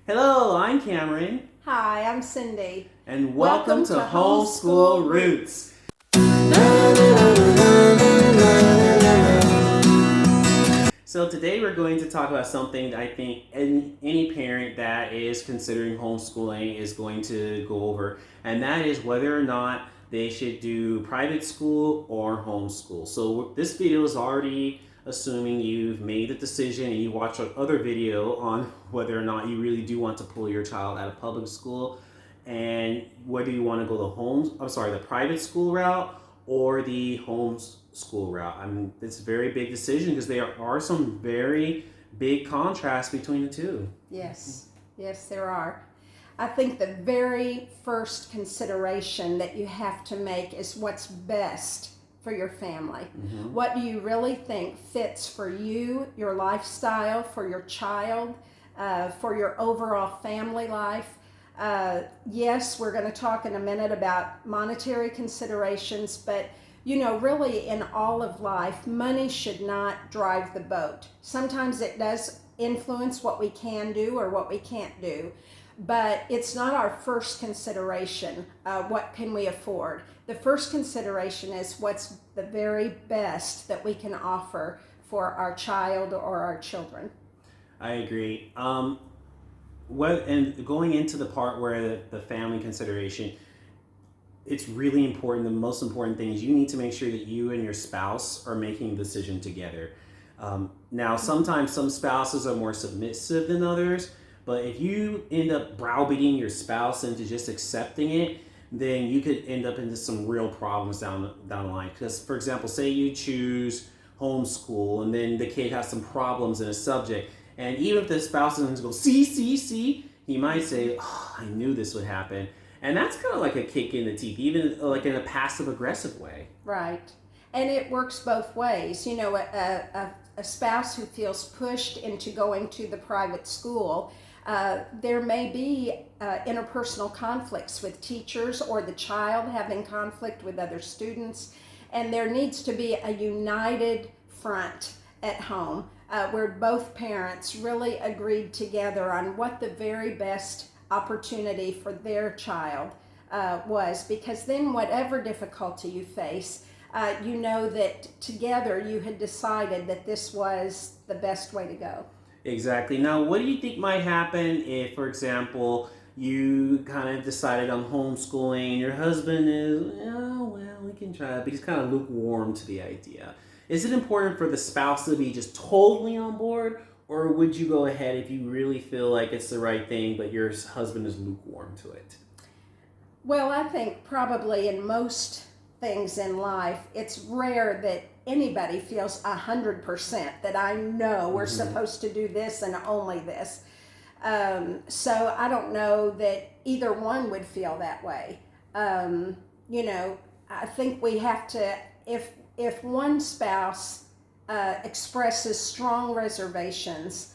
Hello, I'm Cameron, Hi, I'm Cindy. and welcome to Homeschool Roots. So today we're going to talk about something that I think any parent that is considering homeschooling is going to go over, and that is whether or not they should do private school or homeschool. So this video is already assuming you've made the decision and you watched another video on whether or not you really do want to pull your child out of public school and whether you want to go the private school route or the homeschool route. I mean, it's a very big decision because there are some very big contrasts between the two. Yes, there are. I think the very first consideration that you have to make is what's best for your family. Mm-hmm. What do you really think fits for you, your lifestyle, for your child, for your overall family life? Yes, we're going to talk in a minute about monetary considerations, but really in all of life, money should not drive the boat. Sometimes it does influence what we can do or what we can't do, but it's not our first consideration. What can we afford? The first consideration is what's the very best that we can offer for our child or our children. I agree. And going into the part where the family consideration, it's really important. The most important thing is you need to make sure that you and your spouse are making a decision together. Now, sometimes some spouses are more submissive than others, but if you end up browbeating your spouse into just accepting it, then you could end up into some real problems down the line. Because, for example, say you choose homeschool and then the kid has some problems in a subject, and even if the spouse doesn't go, see, he might say, oh, I knew this would happen. And that's kind of like a kick in the teeth, even like in a passive aggressive way. Right. And it works both ways. A spouse who feels pushed into going to the private school, there may be interpersonal conflicts with teachers or the child having conflict with other students. And there needs to be a united front at home where both parents really agreed together on what the very best opportunity for their child was, because then whatever difficulty you face, you know that together you had decided that this was the best way to go. Exactly. Now, what do you think might happen if, for example, you kind of decided on homeschooling and your husband is, oh, well, we can try it, but he's kind of lukewarm to the idea? Is it important for the spouse to be just totally on board, or would you go ahead if you really feel like it's the right thing, but your husband is lukewarm to it? Well, I think probably in most things in life, it's rare that anybody feels 100% that I know we're supposed to do this and only this. So I don't know that either one would feel that way. I think we have to, if one spouse expresses strong reservations,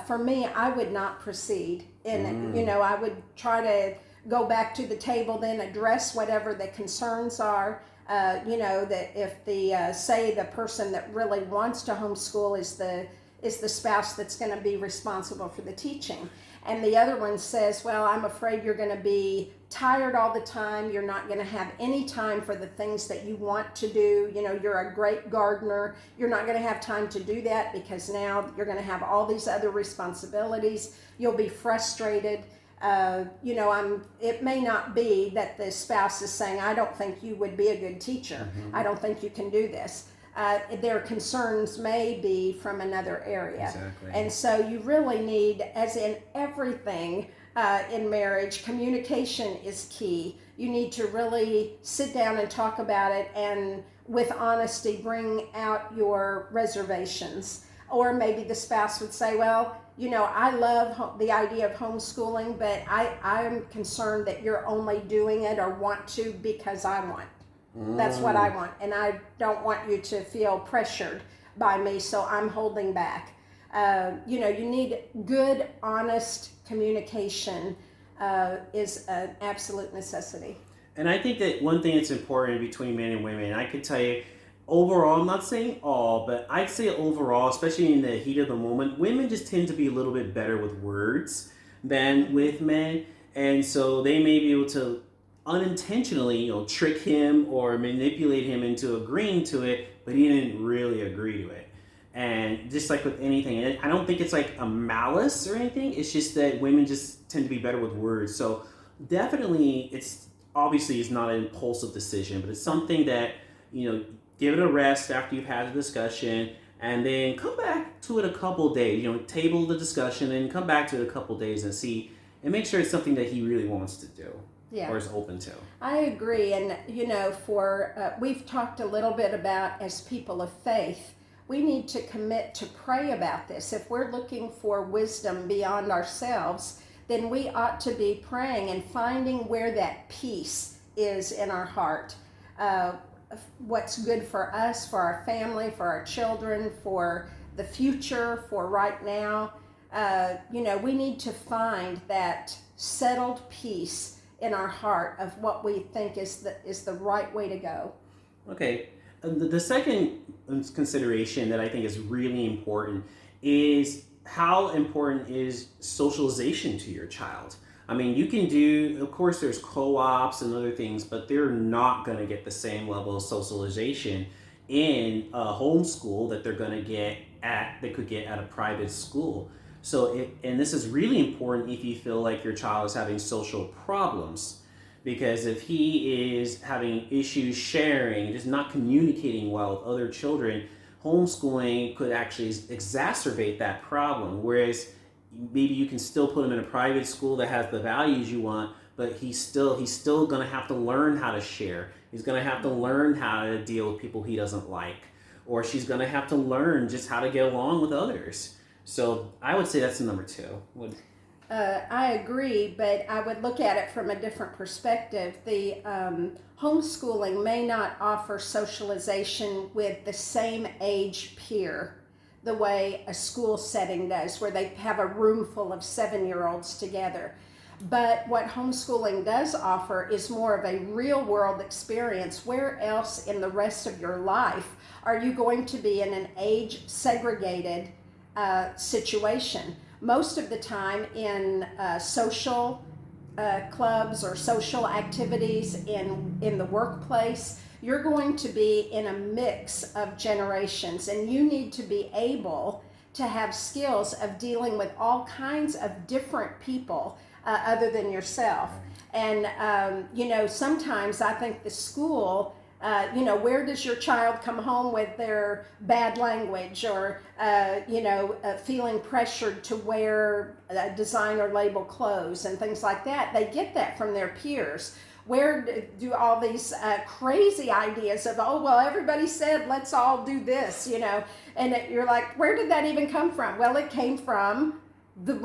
for me, I would not proceed in it. I would try to go back to the table, then address whatever the concerns are. That if say the person that really wants to homeschool is the spouse that's going to be responsible for the teaching, and the other one says, well, I'm afraid you're going to be tired all the time, you're not going to have any time for the things that you want to do. You're a great gardener, you're not going to have time to do that because now you're going to have all these other responsibilities, you'll be frustrated. It may not be that the spouse is saying, I don't think you would be a good teacher. I don't think you can do this. Their concerns may be from another area. Exactly. And so you really need, as in everything in marriage, communication is key. You need to really sit down and talk about it and with honesty bring out your reservations. Or maybe the spouse would say, well, I love the idea of homeschooling, but I'm concerned that you're only doing it or want to because I want. That's what I want, and I don't want you to feel pressured by me, so I'm holding back. You need good, honest communication is an absolute necessity. And I think that one thing that's important between men and women, I could tell you, overall, I'm not saying all, but I'd say overall, especially in the heat of the moment, women just tend to be a little bit better with words. than with men. And so they may be able to unintentionally, trick him or manipulate him into agreeing to it, but he didn't really agree to it. And just like with anything, I don't think it's like a malice or anything. It's just that women just tend to be better with words. So definitely, it's obviously it's not an impulsive decision, but it's something that give it a rest after you've had a discussion, and then come back to it a couple days. Table the discussion and come back to it a couple days and see and make sure it's something that he really wants to do. Yeah. Or is open to. I agree. And, we've talked a little bit about, as people of faith, we need to commit to pray about this. If we're looking for wisdom beyond ourselves, then we ought to be praying and finding where that peace is in our heart. What's good for us, for our family, for our children, for the future, for right now. We need to find that settled peace in our heart of what we think is the right way to go. Okay. The second consideration that I think is really important is how important is socialization to your child. I mean, you can do, of course, there's co-ops and other things, but they're not going to get the same level of socialization in a homeschool that they're going to get they could get at a private school. So, and this is really important if you feel like your child is having social problems, because if he is having issues sharing, just not communicating well with other children, homeschooling could actually exacerbate that problem. Whereas maybe you can still put him in a private school that has the values you want, but he's still going to have to learn how to share. He's going to have to learn how to deal with people he doesn't like, or she's going to have to learn just how to get along with others. So I would say that's number two. I agree, but I would look at it from a different perspective. The homeschooling may not offer socialization with the same age peer the way a school setting does, where they have a room full of 7-year-olds together. But what homeschooling does offer is more of a real world experience. Where else in the rest of your life are you going to be in an age segregated situation? Most of the time in social clubs or social activities in the workplace, you're going to be in a mix of generations, and you need to be able to have skills of dealing with all kinds of different people other than yourself. And, sometimes I think the school, where does your child come home with their bad language or, feeling pressured to wear designer label clothes and things like that? They get that from their peers. Where do all these crazy ideas of, everybody said, let's all do this, and you're like, where did that even come from? Well, it came from the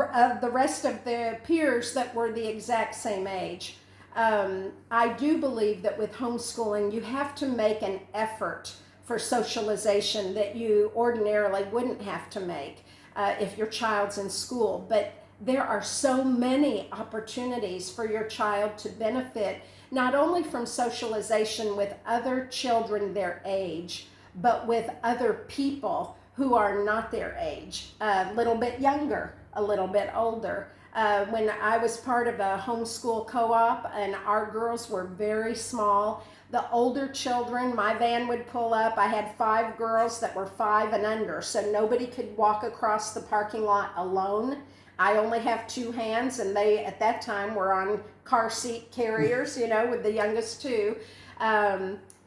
rest of the peers that were the exact same age. I do believe that with homeschooling, you have to make an effort for socialization that you ordinarily wouldn't have to make if your child's in school. But there are so many opportunities for your child to benefit, not only from socialization with other children their age, but with other people who are not their age, a little bit younger, a little bit older. When I was part of a homeschool co-op and our girls were very small, the older children, my van would pull up. I had 5 girls that were 5 and under, so nobody could walk across the parking lot alone. I only have 2 hands, and they at that time were on car seat carriers, with the youngest 2.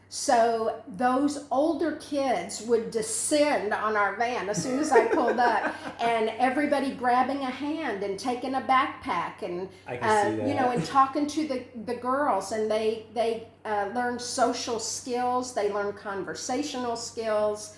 So those older kids would descend on our van as soon as I pulled up, and everybody grabbing a hand and taking a backpack and I can see that. And talking to the girls, and they learned social skills, they learned conversational skills,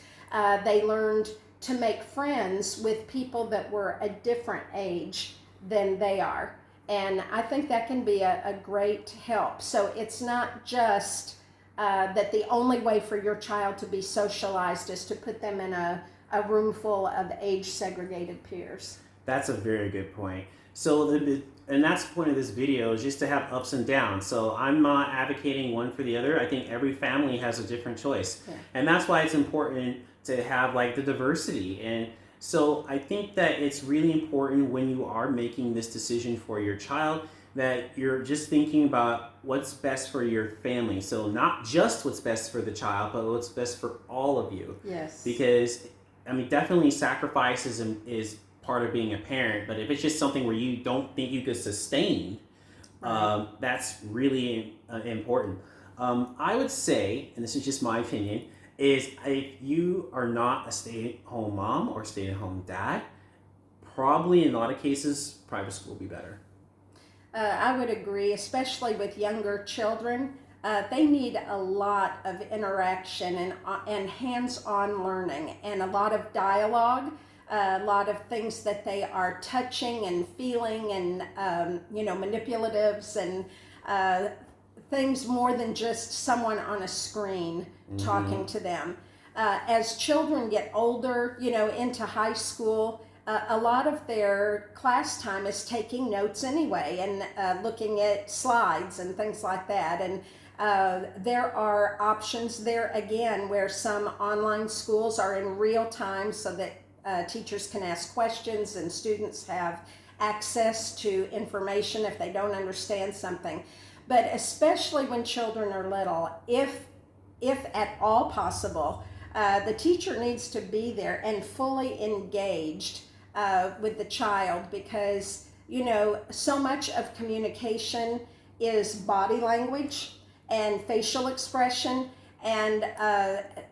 they learned to make friends with people that were a different age than they are, and I think that can be a great help. So it's not just that the only way for your child to be socialized is to put them in a room full of age-segregated peers. That's a very good point. So, and that's the point of this video, is just to have ups and downs. So I'm not advocating one for the other. I think every family has a different choice. Yeah. And that's why it's important to have like the diversity. And So I think that it's really important when you are making this decision for your child that you're just thinking about what's best for your family. So not just what's best for the child, but what's best for all of you. Yes. Because I mean, definitely sacrifices is part of being a parent. But if it's just something where you don't think you could sustain, Right. that's really important. I would say, and this is just my opinion, is if you are not a stay-at-home mom or stay-at-home dad, probably in a lot of cases, private school will be better. I would agree, especially with younger children. They need a lot of interaction and hands-on learning and a lot of dialogue, a lot of things that they are touching and feeling and manipulatives and things more than just someone on a screen talking to them. As children get older, into high school, a lot of their class time is taking notes anyway and looking at slides and things like that. And there are options there again where some online schools are in real time so that teachers can ask questions and students have access to information if they don't understand something. But especially when children are little, if at all possible, the teacher needs to be there and fully engaged with the child because so much of communication is body language and facial expression, and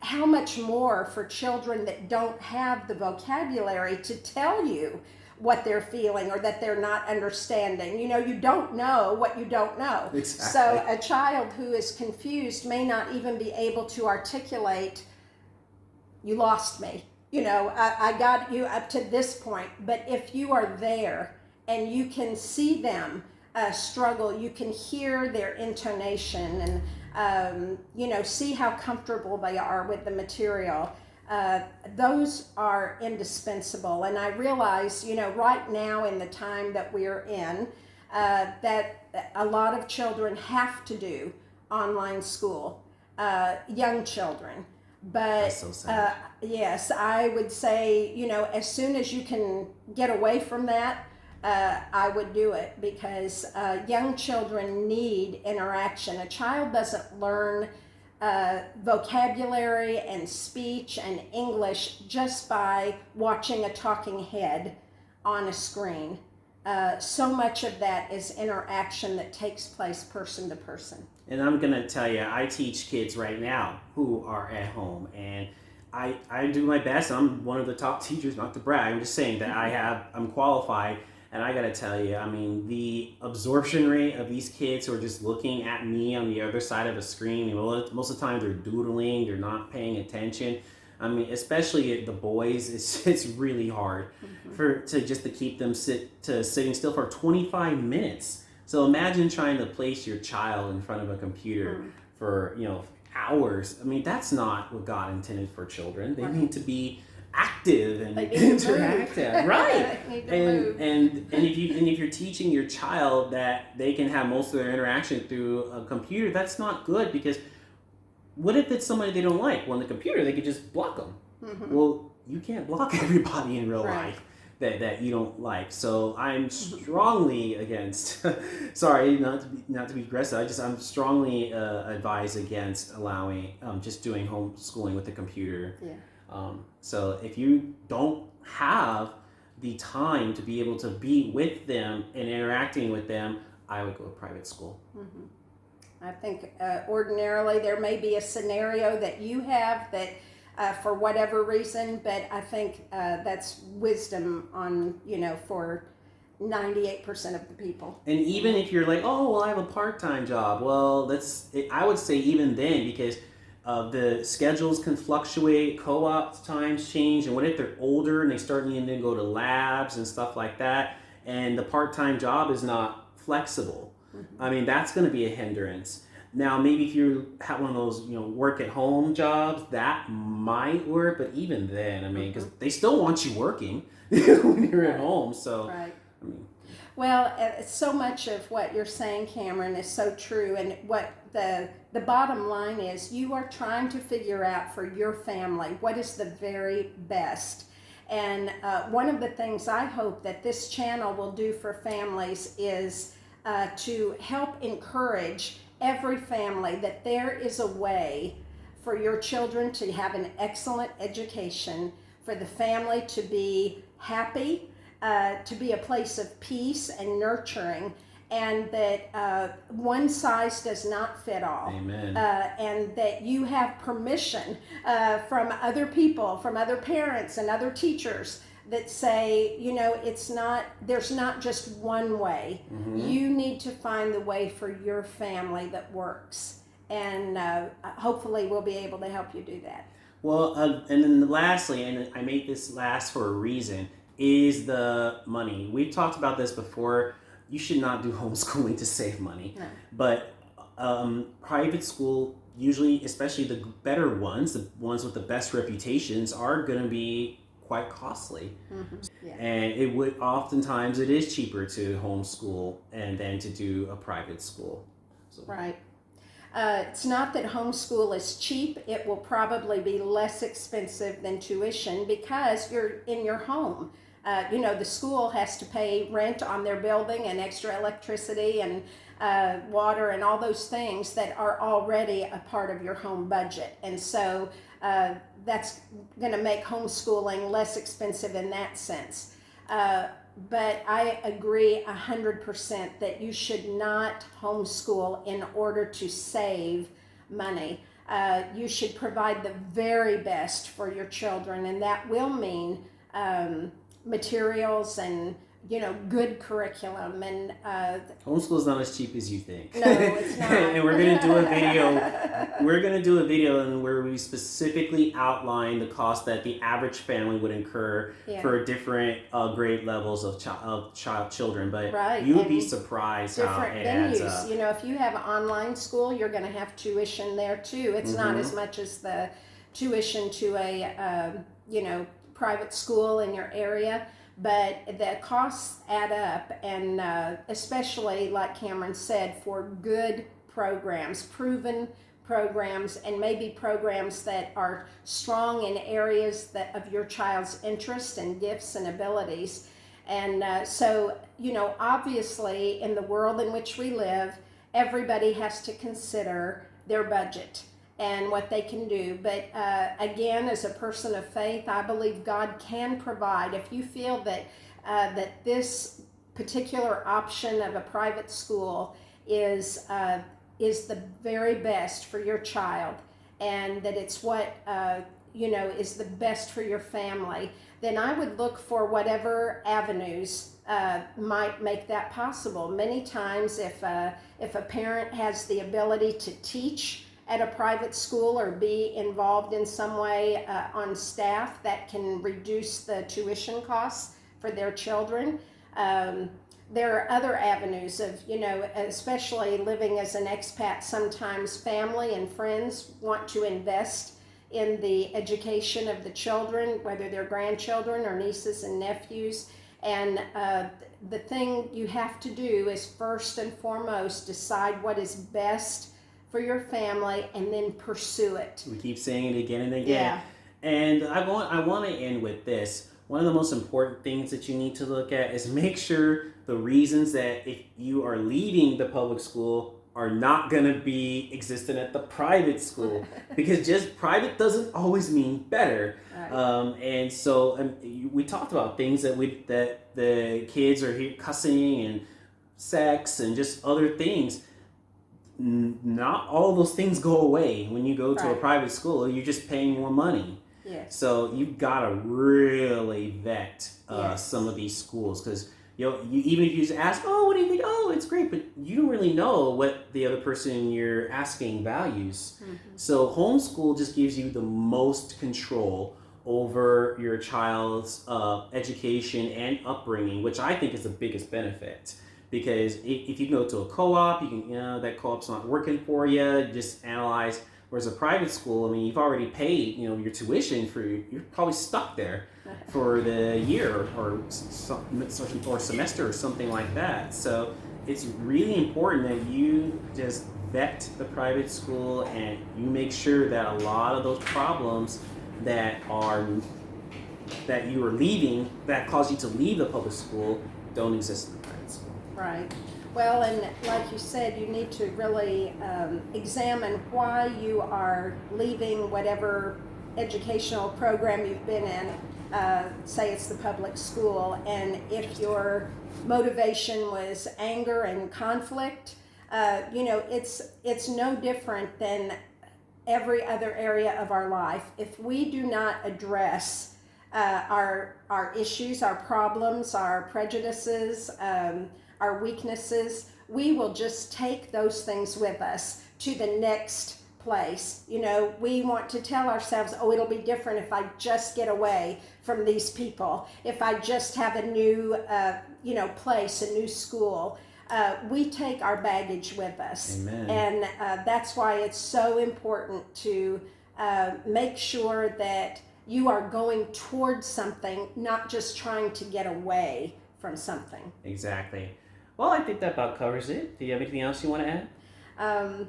how much more for children that don't have the vocabulary to tell you what they're feeling or that they're not understanding. You don't know what you don't know. Exactly. So a child who is confused may not even be able to articulate, you lost me. I got you up to this point. But if you are there and you can see them struggle, you can hear their intonation and, see how comfortable they are with the material. Those are indispensable. And I realize, right now in the time that we're in, that a lot of children have to do online school, young children. But That's so sad. yes, I would say, as soon as you can get away from that, I would do it because young children need interaction. A child doesn't learn vocabulary and speech and English just by watching a talking head on a screen. So much of that is interaction that takes place person to person. And I'm going to tell you, I teach kids right now who are at home, and I do my best. I'm one of the top teachers, not to brag. I'm just saying that I'm qualified, and I got to tell you, I mean, the absorption rate of these kids who are just looking at me on the other side of a screen, most of the time they're doodling, they're not paying attention. I mean, especially the boys, it's really hard to keep them sitting still for 25 minutes. So imagine trying to place your child in front of a computer for hours. I mean, that's not what God intended for children. They need to be active and interactive, right? They need to move. And if you're teaching your child that they can have most of their interaction through a computer, that's not good because what if it's somebody they don't like? Well, on the computer, they could just block them. Well, you can't block everybody in real life that you don't like. So I'm strongly against. Sorry, not to be aggressive. I'm strongly advise against allowing just doing homeschooling with the computer. Yeah. So if you don't have the time to be able to be with them and interacting with them, I would go to private school. I think ordinarily there may be a scenario that you have that for whatever reason, but I think that's wisdom on, for 98% of the people. And even if you're like, oh, well, I have a part-time job. Well, I would say even then, because the schedules can fluctuate, co-op times change, and what if they're older and they start needing to go to labs and stuff like that, and the part-time job is not flexible. I mean, that's going to be a hindrance. Now, maybe if you have one of those, work at home jobs, that might work. But even then, I mean, because they still want you working when you're at home. So, Right. I mean, Well, so much of what you're saying, Cameron, is so true. And what the bottom line is, you are trying to figure out for your family what is the very best. And one of the things I hope that this channel will do for families is to help encourage every family that there is a way for your children to have an excellent education, for the family to be happy, to be a place of peace and nurturing, and that one size does not fit all. Amen. And that you have permission from other people, from other parents and other teachers that say, you know, there's not just one way. Mm-hmm. You need to find the way for your family that works. And hopefully we'll be able to help you do that. Well, and then lastly, and I made this last for a reason, is the money. We've talked about this before. You should not do homeschooling to save money. No. But private school, usually, especially the better ones, the ones with the best reputations, are going to be quite costly. Mm-hmm. Yeah. And it would oftentimes it is cheaper to homeschool and then to do a private school. So. Right. It's not that homeschool is cheap. It will probably be less expensive than tuition because you're in your home. You know, the school has to pay rent on their building and extra electricity and water and all those things that are already a part of your home budget. And so that's going to make homeschooling less expensive in that sense. But I agree 100% that you should not homeschool in order to save money. You should provide the very best for your children, and that will mean materials and, you know, good curriculum. And homeschool is not as cheap as you think. No, it's not. And we're gonna do a video. We're gonna do a video where we specifically outline the cost that the average family would incur for different grade levels of children. But right. you would and be surprised how different it adds venues. up. You know, if you have an online school, you're going to have tuition there too. It's not as much as the tuition to a you know, private school in your area, but the costs add up, and especially like Cameron said, for good programs, proven programs, and maybe programs that are strong in areas that of your child's interest and gifts and abilities. And so, you know, obviously in the world in which we live, everybody has to consider their budget and what they can do. But again, as a person of faith, I believe God can provide. If you feel that that this particular option of a private school is the very best for your child, and that it's what you know, is the best for your family, then I would look for whatever avenues might make that possible. Many times, if a parent has the ability to teach at a private school or be involved in some way on staff, that can reduce the tuition costs for their children. There are other avenues of, you know, especially living as an expat, sometimes family and friends want to invest in the education of the children, whether they're grandchildren or nieces and nephews. And the thing you have to do is first and foremost decide what is best for your family and then pursue it. We keep saying it again and again. Yeah. And I want to end with this. One of the most important things that you need to look at is make sure the reasons that if you are leaving the public school are not going to be existent at the private school, because just private doesn't always mean better. Right. And so we talked about things that the kids are here cussing and sex and just other things. Not all those things go away when you go to a private school. You're just paying more money. Yes. So you've got to really vet some of these schools, because you even if you just ask, oh, what do you think? Oh, it's great, but you don't really know what the other person you're asking values. Mm-hmm. So homeschool just gives you the most control over your child's education and upbringing, which I think is the biggest benefit. Because if you go to a co-op, you can, that co-op's not working for you, just analyze. Whereas a private school, I mean, you've already paid, your tuition you're probably stuck there for the year or semester or something like that. So it's really important that you just vet the private school and you make sure that a lot of those problems that are that you are leaving, that caused you to leave the public school, don't exist in the private school. Right. Well, and like you said, you need to really examine why you are leaving whatever educational program you've been in, say it's the public school, and if your motivation was anger and conflict, it's no different than every other area of our life. If we do not address our issues, our problems, our prejudices, our weaknesses, we will just take those things with us to the next place. We want to tell ourselves, oh, it'll be different if I just get away from these people, if I just have a new place, a new school. We take our baggage with us. Amen. And that's why it's so important to make sure that you are going towards something, not just trying to get away from something. Exactly. Well, I think that about covers it. Do you have anything else you want to add?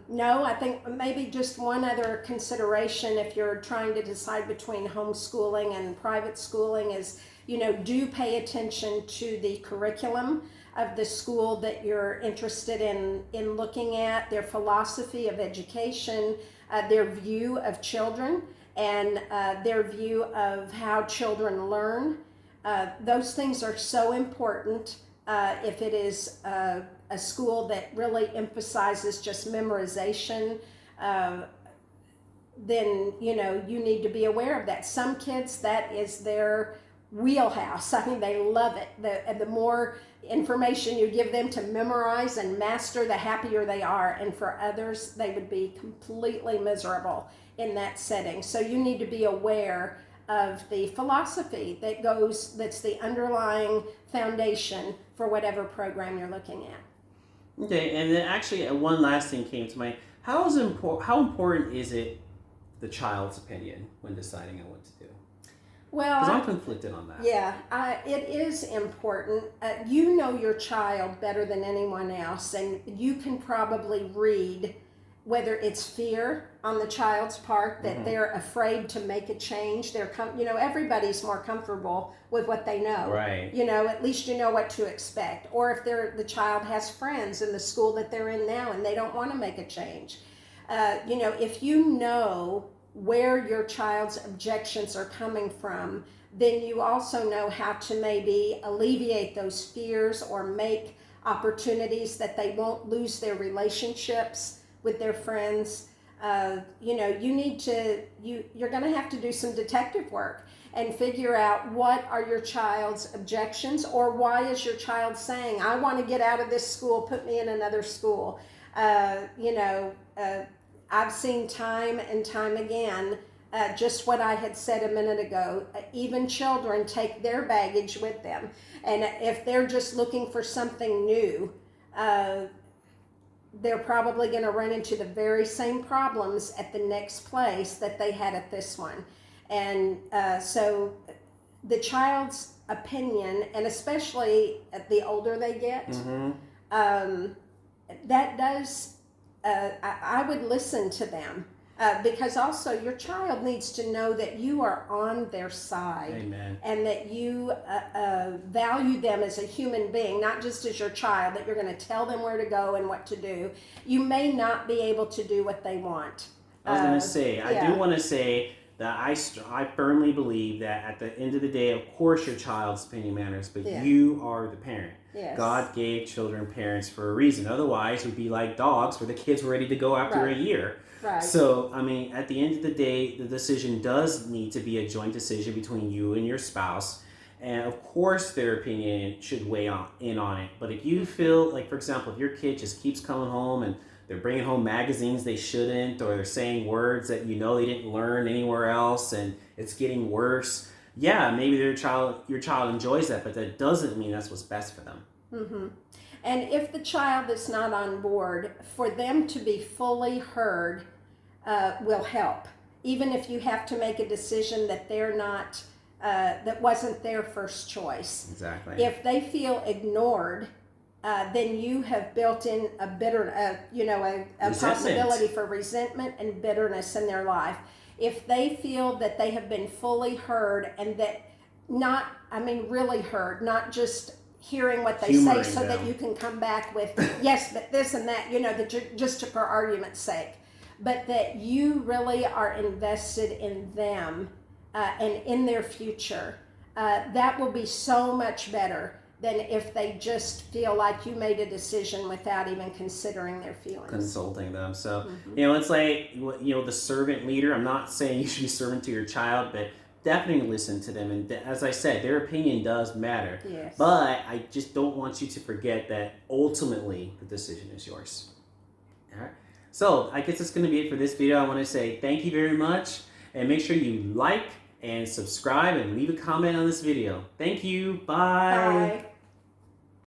No, I think maybe just one other consideration if you're trying to decide between homeschooling and private schooling is, do pay attention to the curriculum of the school that you're interested in looking at, their philosophy of education, their view of children, and their view of how children learn. Those things are so important. If it is a school that really emphasizes just memorization, then you need to be aware of that. Some kids, that is their wheelhouse. I mean, they love it. The more information you give them to memorize and master, the happier they are. And for others, they would be completely miserable in that setting. So you need to be aware of the philosophy that's the underlying foundation for whatever program you're looking at. Okay, and then actually one last thing came to mind. How important is it the child's opinion when deciding on what to do? Well, because I'm conflicted on that. Yeah, it is important. You know your child better than anyone else, and you can probably read whether it's fear on the child's part that they're afraid to make a change. Everybody's more comfortable with what they know. Right. At least you know what to expect. Or if the child has friends in the school that they're in now and they don't want to make a change. If you know where your child's objections are coming from, then you also know how to maybe alleviate those fears or make opportunities that they won't lose their relationships with their friends. You're going to have to do some detective work and figure out what are your child's objections, or why is your child saying, I want to get out of this school, put me in another school. I've seen time and time again, just what I had said a minute ago, even children take their baggage with them. And if they're just looking for something new, they're probably going to run into the very same problems at the next place that they had at this one. And so the child's opinion, and especially the older they get, that does, I would listen to them. Because also your child needs to know that you are on their side. Amen. And that you value them as a human being, not just as your child, that you're going to tell them where to go and what to do. You may not be able to do what they want. I was going to say, I do want to say that I firmly believe that at the end of the day, of course your child's opinion matters, but you are the parent. Yes. God gave children parents for a reason. Otherwise, it would be like dogs where the kids were ready to go after a year. Right. So, I mean, at the end of the day, the decision does need to be a joint decision between you and your spouse. And of course, their opinion should weigh in on it. But if you feel like, for example, if your kid just keeps coming home and they're bringing home magazines they shouldn't, or they're saying words that they didn't learn anywhere else, and it's getting worse, maybe your child enjoys that, but that doesn't mean that's what's best for them. Mm-hmm. And if the child is not on board, for them to be fully heard will help. Even if you have to make a decision that they're not, that wasn't their first choice. Exactly. If they feel ignored, then you have built in a possibility for resentment and bitterness in their life. If they feel that they have been fully heard and that really heard, not just hearing what they Humoring say so them. that you can come back with, yes, but this and that, that you're just for argument's sake. But that you really are invested in them and in their future. That will be so much better than if they just feel like you made a decision without even considering their feelings. Consulting them. So, it's like, the servant leader. I'm not saying you should be servant to your child, but definitely listen to them. And as I said, their opinion does matter. Yes. But I just don't want you to forget that ultimately the decision is yours. All right. So I guess that's going to be it for this video. I want to say thank you very much. And make sure you like and subscribe and leave a comment on this video. Thank you. Bye. Bye.